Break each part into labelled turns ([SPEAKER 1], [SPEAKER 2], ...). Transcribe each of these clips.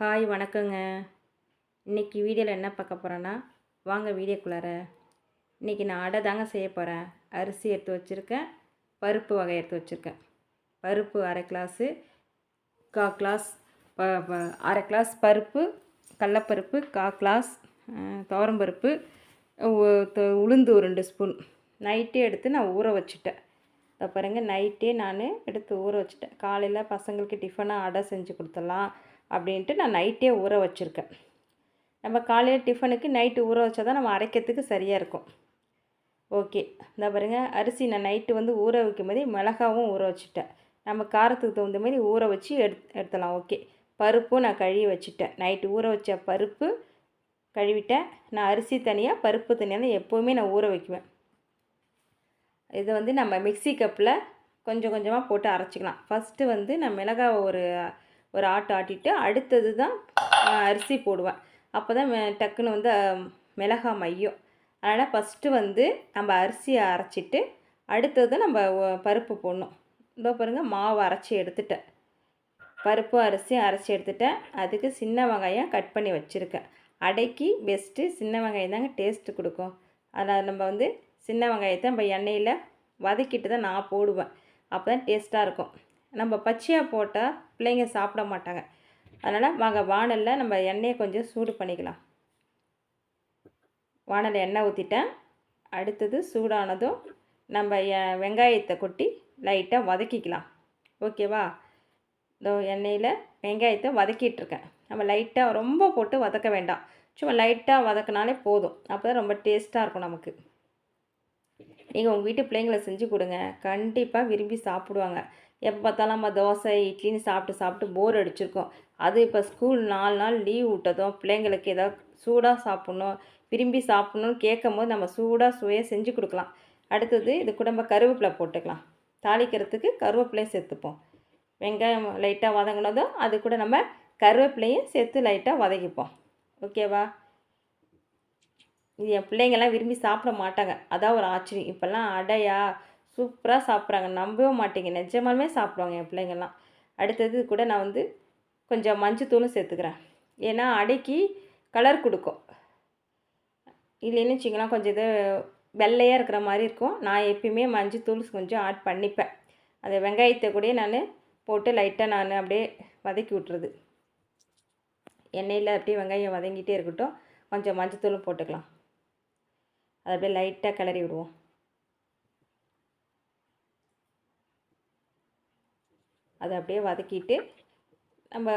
[SPEAKER 1] Hi வணக்கங்க. இன்றைக்கி வீடியோவில் என்ன பார்க்க போகிறேன்னா, வாங்க வீடியோக்குள்ளார. இன்றைக்கி நான் அடை தாங்க செய்ய போகிறேன். அரிசி எடுத்து வச்சுருக்கேன், பருப்பு வகை எடுத்து வச்சுருக்கேன். பருப்பு அரை கிளாஸு, கிளாஸ் அரை கிளாஸ் பருப்பு, கடலப்பருப்பு, கிளாஸ் துவரம்பருப்பு, உளுந்து ஒரு 2 ஸ்பூன் நைட்டே எடுத்து நான் ஊற வச்சுட்டேன். அதை பாருங்கள், நைட்டே நான் எடுத்து ஊற வச்சுட்டேன். காலையில் பசங்களுக்கு டிஃபனாக அடை செஞ்சு கொடுத்துடலாம் அப்படின்ட்டு நான் நைட்டே ஊற வச்சுருக்கேன். நம்ம காலையில் டிஃபனுக்கு நைட்டு ஊற வச்சா தான் நம்ம அரைக்கிறதுக்கு சரியாக இருக்கும். ஓகே, இந்த பாருங்கள், அரிசி நான் நைட்டு ஊற வைக்கும் போதே மிளகாவும் ஊற வச்சுட்டேன். நம்ம காரத்துக்கு தகுந்த மாதிரி ஊற வச்சு எடுத்துடலாம். ஓகே, பருப்பும் நான் கழுவி வச்சுட்டேன். நைட்டு ஊற வச்ச பருப்பு கழுவிட்டேன். நான் அரிசி தனியாக பருப்பு தனியாக தான் எப்போவுமே நான் ஊற வைக்குவேன். இதை நம்ம மிக்ஸி கப்பில் கொஞ்சம் கொஞ்சமாக போட்டு அரைச்சிக்கலாம். ஃபஸ்ட்டு நான் மிளகாவை ஒரு ஆட்டிட்டு அடுத்தது தான் அரிசி போடுவேன். அப்போ தான் டக்குன்னு மிளகா மையம். அதனால் ஃபஸ்ட்டு நம்ம அரிசியை அரைச்சிட்டு அடுத்தது நம்ம பருப்பு போடணும். இதோ பாருங்கள், மாவு அரைச்சி எடுத்துட்டேன். பருப்பு அரிசியும் அரைச்சி எடுத்துட்டேன். அதுக்கு சின்ன வெங்காயம் கட் பண்ணி வச்சுருக்கேன். அடைக்கு பெஸ்ட்டு சின்ன வெங்காயம் தாங்க டேஸ்ட்டு கொடுக்கும். அதனால் நம்ம சின்ன வெங்காயத்தை நம்ம எண்ணெயில் வதக்கிட்டு தான் நான் போடுவேன். அப்போ தான் டேஸ்ட்டாக இருக்கும். நம்ம பச்சையாக போட்டால் பிள்ளைங்க சாப்பிட மாட்டாங்க. அதனால் வாணலில் நம்ம எண்ணெயை கொஞ்சம் சூடு பண்ணிக்கலாம். வாணலில் எண்ணெய் ஊற்றிட்டேன். அடுத்தது சூடானதும் நம்ம வெங்காயத்தை கொட்டி லைட்டாக வதக்கிக்கலாம். ஓகேவா? இதோ எண்ணெயில் வெங்காயத்தை வதக்கிட்டுருக்கேன். நம்ம லைட்டாக ரொம்ப போட்டு வதக்க வேண்டாம், சும்மா லைட்டாக வதக்கினாலே போதும். அப்போ தான் ரொம்ப டேஸ்ட்டாக இருக்கும் நமக்கு. நீங்கள் உங்கள் வீட்டு பிள்ளைங்களை செஞ்சு கொடுங்க, கண்டிப்பாக விரும்பி சாப்பிடுவாங்க. எப்போ பார்த்தாலும் நம்ம தோசை இட்லின்னு சாப்பிட்டு போர் அடிச்சிருக்கோம். அது இப்போ ஸ்கூல் 4 நாள் லீவ் விட்டதும் பிள்ளைங்களுக்கு ஏதாவது சூடாக சாப்பிட்ணும், விரும்பி சாப்பிட்ணுன்னு கேட்கும் போது நம்ம சூடாக சுவையாக செஞ்சு கொடுக்கலாம். அடுத்தது இது கூட நம்ம கருவேப்பிலை போட்டுக்கலாம். தாளிக்கிறதுக்கு கருவேப்பிலையும் சேர்த்துப்போம். வெங்காயம் லைட்டாக வதங்கினதும் அது கூட நம்ம கருவேப்பிலையும் சேர்த்து லைட்டாக வதக்கிப்போம். ஓகேவா? இது என் பிள்ளைங்கள்லாம் விரும்பி சாப்பிட மாட்டாங்க. அதான் ஒரு ஆச்சரியம். இப்போல்லாம் அடையா சூப்பராக சாப்பிட்றாங்க. நம்பவே மாட்டேங்க, நிஜமாலுமே சாப்பிடுவாங்க என் பிள்ளைங்கள்லாம். அடுத்தது கூட நான் கொஞ்சம் மஞ்சத்தூளும் சேர்த்துக்கிறேன். ஏன்னா அடைக்கு கலர் கொடுக்கும். இல்லைன்னு வச்சிங்களேன், கொஞ்சம் இது வெள்ளையாக இருக்கிற மாதிரி இருக்கும். நான் எப்பயுமே மஞ்சத்தூள் கொஞ்சம் ஆட் பண்ணிப்பேன். அந்த வெங்காயத்தை கூட நான் போட்டு லைட்டாக நான் அப்படியே வதக்கி விட்டுறது. எண்ணெயில் அப்படியே வெங்காயம் வதங்கிட்டே இருக்கட்டும். கொஞ்சம் மஞ்சத்தூளும் போட்டுக்கலாம். அதை அப்படியே லைட்டாக கிளறி விடுவோம். அதை அப்படியே வதக்கிட்டு நம்ம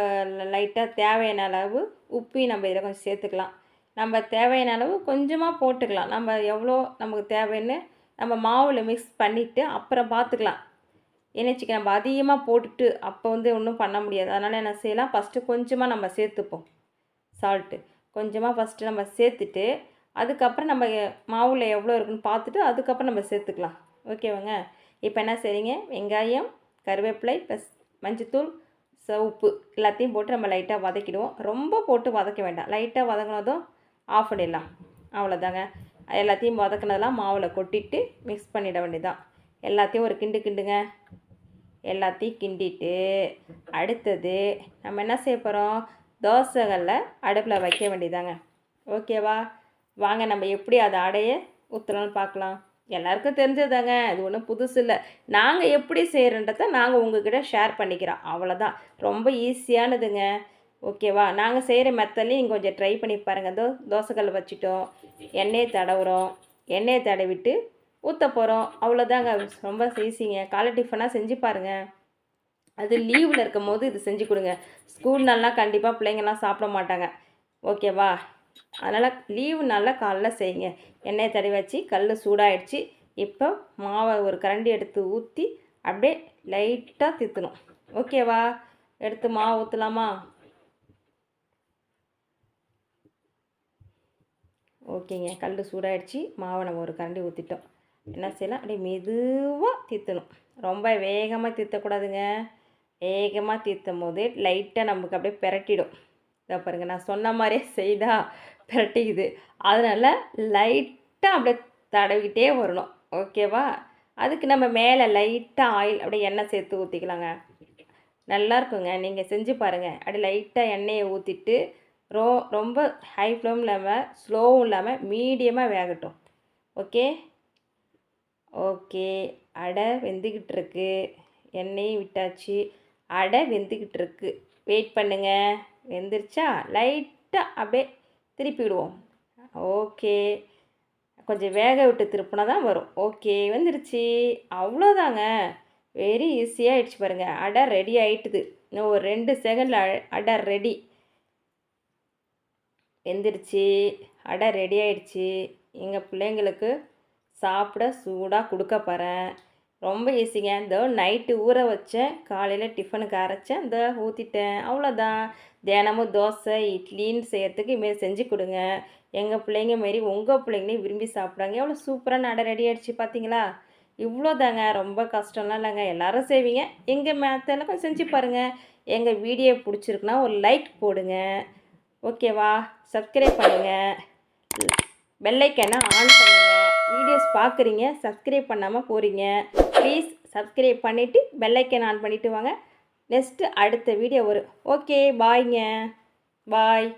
[SPEAKER 1] லைட்டாக தேவையான அளவு உப்பையும் நம்ம இதில் கொஞ்சம் சேர்த்துக்கலாம். நம்ம தேவையான அளவு கொஞ்சமாக போட்டுக்கலாம். நம்ம எவ்வளோ நமக்கு தேவைன்னு நம்ம மாவில் மிக்ஸ் பண்ணிவிட்டு அப்புறம் பார்த்துக்கலாம். என்னச்சிக்க நம்ம அதிகமாக போட்டுட்டு அப்போ ஒன்றும் பண்ண முடியாது. அதனால் என்ன செய்யலாம், ஃபஸ்ட்டு கொஞ்சமாக நம்ம சேர்த்துப்போம். சால்ட்டு கொஞ்சமாக ஃபஸ்ட்டு நம்ம சேர்த்துட்டு அதுக்கப்புறம் நம்ம மாவில் எவ்வளோ இருக்குன்னு பார்த்துட்டு அதுக்கப்புறம் நம்ம சேர்த்துக்கலாம். ஓகேவாங்க? இப்போ என்ன செய்றீங்க, வெங்காயம், கருவேப்பிலை ப்ளஸ் மஞ்சத்தூள், உப்பு எல்லாத்தையும் போட்டு நம்ம லைட்டாக வதக்கிடுவோம். ரொம்ப போட்டு வதக்க வேண்டாம். லைட்டாக வதங்கினதும் ஆஃப் பண்ணிடலாம். அவ்வளோதாங்க. எல்லாத்தையும் வதக்கினதெல்லாம் மாவில் கொட்டிட்டு மிக்ஸ் பண்ணிட வேண்டியதான். எல்லாத்தையும் ஒரு கிண்டுங்க. எல்லாத்தையும் கிண்டிட்டு அடுத்தது நம்ம என்ன செய்ய போகிறோம், தோசைகளில் அடுப்பில் வைக்க வேண்டியதாங்க. ஓகேவா? வாங்க நம்ம எப்படி அதை அடைய ஊற்றலான்னு பார்க்கலாம். எல்லாருக்கும் தெரிஞ்சதாங்க, அது ஒன்றும் புதுசு இல்லை. நாங்கள் எப்படி செய்கிறன்றதை நாங்கள் உங்கள்கிட்ட ஷேர் பண்ணிக்கிறோம், அவ்வளோதான். ரொம்ப ஈஸியானதுங்க. ஓகேவா? நாங்கள் செய்கிற மெத்தட்லேயும் நீங்கள் கொஞ்சம் ட்ரை பண்ணி பாருங்கள். தோசைக்கல் வச்சுட்டோம், எண்ணெயை தடவுறோம், எண்ணெயை தடவிட்டு ஊற்ற போகிறோம், அவ்வளோதாங்க. ரொம்ப ஈஸிங்க. காலை டிஃபனாக செஞ்சு பாருங்கள். அது லீவில் இருக்கும் போது இது செஞ்சு கொடுங்க. ஸ்கூல் நாள்லாம் கண்டிப்பாக பிள்ளைங்கள்லாம் சாப்பிட மாட்டாங்க. ஓகேவா? அதனால் லீவு நாளில் காலைல செய்யுங்க. எண்ணெயை தடவி வச்சு கல் சூடாகிடுச்சு. இப்போ மாவை ஒரு கரண்டி எடுத்து ஊற்றி அப்படியே லைட்டாக தித்தணும். ஓகேவா? எடுத்து மாவு ஊற்றலாமா? ஓகேங்க, கல் சூடாகிடுச்சு. மாவை நம்ம ஒரு கரண்டி ஊற்றிட்டோம். என்ன செய்யலாம், அப்படியே மெதுவாக தித்தணும். ரொம்ப வேகமாக தித்தக்கூடாதுங்க. வேகமாக தீர்த்தும் போது லைட்டாக நமக்கு அப்படியே பிரட்டிடும். இதை பாருங்கள், நான் சொன்ன மாதிரியே செய்தால் பிரட்டிக்குது. அதனால் லைட்டாக அப்படியே தடவிக்கிட்டே வரணும். ஓகேவா? அதுக்கு நம்ம மேலே லைட்டாக ஆயில் அப்படியே எண்ணெய் சேர்த்து ஊற்றிக்கலாங்க. நல்லா இருக்குங்க. நீங்கள் செஞ்சு பாருங்கள். அப்படியே லைட்டாக எண்ணெயை ஊற்றிட்டு ரொ ரொம்ப ஹை ஃப்ளேம் இல்லாமல் ஸ்லோவும் இல்லாமல் மீடியமாக வேகட்டும். Okay okay. அடை வெந்துக்கிட்டு இருக்கு. எண்ணெயும் விட்டாச்சு. அடை வெந்துக்கிட்டு இருக்கு. வெயிட் பண்ணுங்க. வெந்துருச்சா? லைட்டாக அப்படியே திருப்பி விடுவோம். ஓகே. கொஞ்சம் வேக விட்டு திருப்பினா தான் வரும். ஓகே வந்துருச்சு. அவ்வளோதாங்க. வெரி ஈஸியாக ஆயிடுச்சு பாருங்கள். அடை ரெடி ஆயிட்டுது. இன்னும் ஒரு 2 செகண்டில் அடை ரெடி. வெந்துருச்சு. அடை ரெடி ஆயிடுச்சு. எங்கள் பிள்ளைங்களுக்கு சாப்பிட சூடாக கொடுக்க போகிறேன். ரொம்ப ஈஸிங்க. இந்த நைட்டு ஊற வச்சேன், காலையில் டிஃபனுக்கு அரைச்சேன், இந்த ஊற்றிட்டேன். அவ்வளோதான். தினமும் தோசை இட்லின்னு செய்யறதுக்கு இதுமாரி செஞ்சு கொடுங்க. எங்கள் பிள்ளைங்க மாரி உங்கள் பிள்ளைங்களையும் விரும்பி சாப்பிடாங்க. எவ்வளோ சூப்பராக அடை ரெடி ஆகிடுச்சு பார்த்தீங்களா? இவ்வளோ தாங்க. ரொம்ப கஷ்டம்லாம் இல்லைங்க. எல்லோரும் செய்வீங்க. எங்கள் மேத்தெல்லாம் கொஞ்சம் செஞ்சு பாருங்கள். எங்கள் வீடியோ பிடிச்சிருக்குன்னா ஒரு லைக் போடுங்க. ஓகேவா? சப்ஸ்கிரைப் பண்ணுங்கள். பெல்லைக்கனை ஆன் பண்ணுங்கள். வீடியோஸ் பார்க்குறீங்க, சப்ஸ்கிரைப் பண்ணாமல் போகிறீங்க. ப்ளீஸ் சப்ஸ்கிரைப் பண்ணிவிட்டு பெல்லைக்கன் ஆன் பண்ணிவிட்டு வாங்க. நெக்ஸ்ட்டு அடுத்த வீடியோ வரும். ஓகே பாய்ங்க. பாய்.